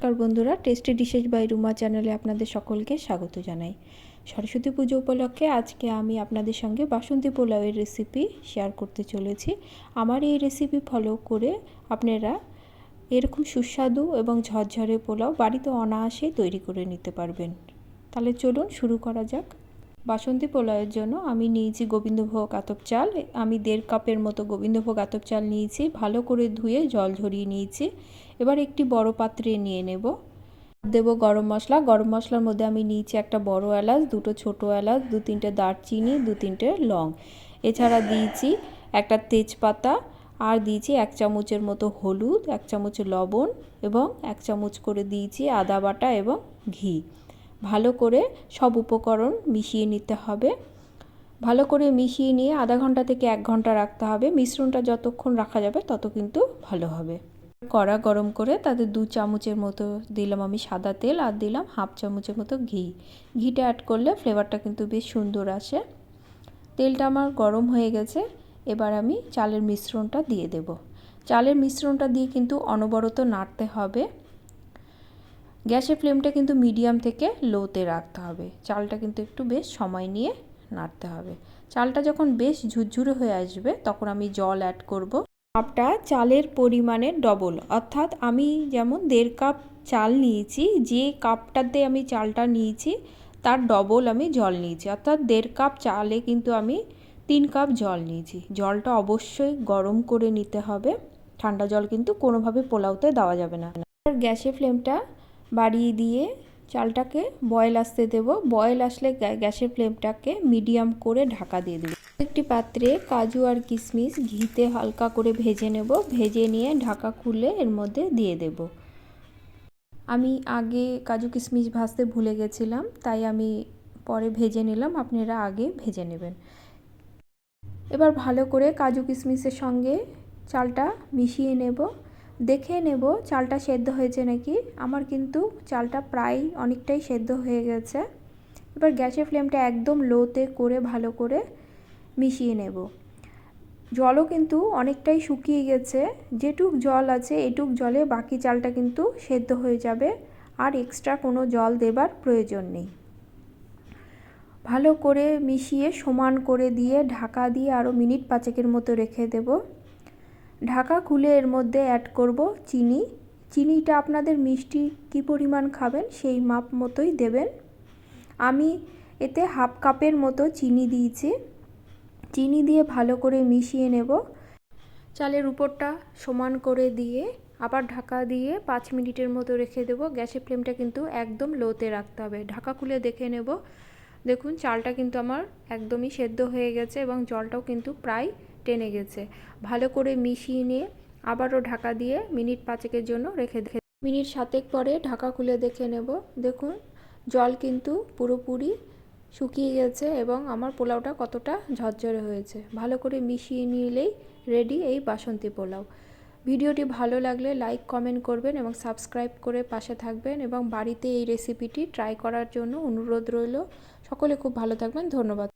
নমস্কার বন্ধুরা, tasty dishes by Ruma চ্যানেলে আপনাদের সকলকে স্বাগত জানাই। সরস্বতী পুজো উপলক্ষে আজকে আমি আপনাদের সঙ্গে বাসন্তী পোলাওয়ের রেসিপি শেয়ার করতে চলেছি। আমার এই রেসিপি ফলো করে আপনারা এরকম সুস্বাদু এবং ঝরঝরে পোলাও বাড়িতে অনায়াসেই তৈরি করে নিতে পারবেন। তাহলে চলুন শুরু করা যাক। বাসন্তী পোলাওয়ের জন্য আমি নিয়েছি গোবিন্দভোগ আতপ চাল। আমি 1.5 কাপের মতো গোবিন্দভোগ আতপ চাল নিয়েছি, ভালো করে ধুয়ে জল ঝরিয়ে নিয়েছি। এবার একটি বড় পাত্রে নিয়ে নেব। দেব গরম মশলা। গরম মশলার মধ্যে আমি নিয়েছি একটা বড় এলাচ, দুটো ছোট এলাচ, 2-3টে দারচিনি, 2-3টে লং। এছাড়া দিয়েছি একটা তেজপাতা, আর দিয়েছি 1 চামচের মতো হলুদ, 1 চামচ লবণ এবং 1 চামচ করে দিয়েছি আদা বাটা এবং ঘি। ভালো করে সব উপকরণ মিশিয়ে নিতে হবে। ভালো করে মিশিয়ে নিয়ে আধা ঘন্টা থেকে 1 ঘন্টা রাখতে হবে। মিশ্রণটা যতক্ষণ রাখা যাবে তত কিন্তু ভালো হবে। কড়া গরম করে তাতে 2 চামচের মতো দিলাম আমি সাদা তেল, আর দিলাম 1/2 চামচের মতো ঘি। ঘিটা অ্যাড করলে ফ্লেভারটা কিন্তু বেশ সুন্দর আসে। তেলটা আমার গরম হয়ে গেছে। এবার আমি চালের মিশ্রণটা দিয়ে দেব। চালের মিশ্রণটা দিয়ে কিন্তু অনবরত নাড়তে হবে। গ্যাসের ফ্লেমটা কিন্তু মিডিয়াম থেকে লোতে রাখতে হবে। চালটা কিন্তু একটু বেশ সময় নিয়ে নাড়তে হবে। চালটা যখন বেশ ঝুরঝুরে হয়ে আসবে তখন আমি জল অ্যাড করব। কাপটা চালের পরিমাণের ডবল, অর্থাৎ আমি যেমন 1.5 কাপ চাল নিয়েছি, যে কাপটাতে আমি চালটা নিয়েছি তার ডবল আমি জল নিয়েছি, অর্থাৎ 1.5 কাপ চালে কিন্তু আমি 3 কাপ জল নিয়েছি। জলটা অবশ্যই গরম করে নিতে হবে। ঠান্ডা জল কিন্তু কোনোভাবে পোলাওতে দেওয়া যাবে না। গ্যাসের ফ্লেমটা বাড়িয়ে দিয়ে চালটাকে বয়েল আসতে দেব। বয়েল আসলে গ্যাসের ফ্লেমটাকে মিডিয়াম করে ঢাকা দিয়ে দেব। একটি পাত্রে কাজু আর কিশমিশ ঘিতে হালকা করে ভেজে নেব। ভেজে নিয়ে ঢাকা খুলে এর মধ্যে দিয়ে দেব। আমি আগে কাজু কিশমিশ ভাজতে ভুলে গেছিলাম, তাই আমি পরে ভেজে নিলাম, আপনারা আগে ভেজে নেবেন। এবার ভালো করে কাজু কিশমিশের সঙ্গে চালটা মিশিয়ে নেব। দেখে নেব চালটা সেদ্ধ হয়েছে নাকি। আমার কিন্তু চালটা প্রায় অনেকটাই সেদ্ধ হয়ে গেছে। এবার গ্যাসের ফ্লেমটা একদম লোতে করে ভালো করে মিশিয়ে নেব। জলও কিন্তু অনেকটাই শুকিয়ে গেছে। যেটুক জল আছে এটুক জলে বাকি চালটা কিন্তু সেদ্ধ হয়ে যাবে, আর এক্সট্রা কোনো জল দেবার প্রয়োজন নেই। ভালো করে মিশিয়ে সমান করে দিয়ে ঢাকা দিয়ে আরও মিনিট 5 মতো রেখে দেব। ঢাকা খুলে এর মধ্যে অ্যাড করব চিনি। চিনিটা আপনাদের মিষ্টি কী পরিমাণ খাবেন সেই মাপ মতোই দেবেন। আমি এতে 1/2 কাপের মতো চিনি দিয়েছি। চিনি দিয়ে ভালো করে মিশিয়ে নেব। চালের উপরটা সমান করে দিয়ে আবার ঢাকা দিয়ে 5 মিনিটের মতো রেখে দেব। গ্যাসের ফ্লেমটা কিন্তু একদম লোতে রাখতে হবে। ঢাকা খুলে দেখে নেব। দেখুন চালটা কিন্তু আমার একদমই সেদ্ধ হয়ে গেছে এবং জলটাও কিন্তু প্রায় টেনে গেছে। ভালো করে মিশিয়ে নিয়ে আবারও ঢাকা দিয়ে মিনিট 5 জন্য রেখে মিনিট 7 পরে ঢাকা খুলে দেখে নেব। দেখুন জল কিন্তু পুরোপুরি শুকিয়ে গেছে এবং আমার পোলাওটা কতটা ঝরঝরে হয়েছে। ভালো করে মিশিয়ে নিলেই রেডি এই বাসন্তী পোলাও। ভিডিওটি ভালো লাগলে লাইক কমেন্ট করবেন এবং সাবস্ক্রাইব করে পাশে থাকবেন, এবং বাড়িতে এই রেসিপিটি ট্রাই করার জন্য অনুরোধ রইল। সকলে খুব ভালো থাকবেন। ধন্যবাদ।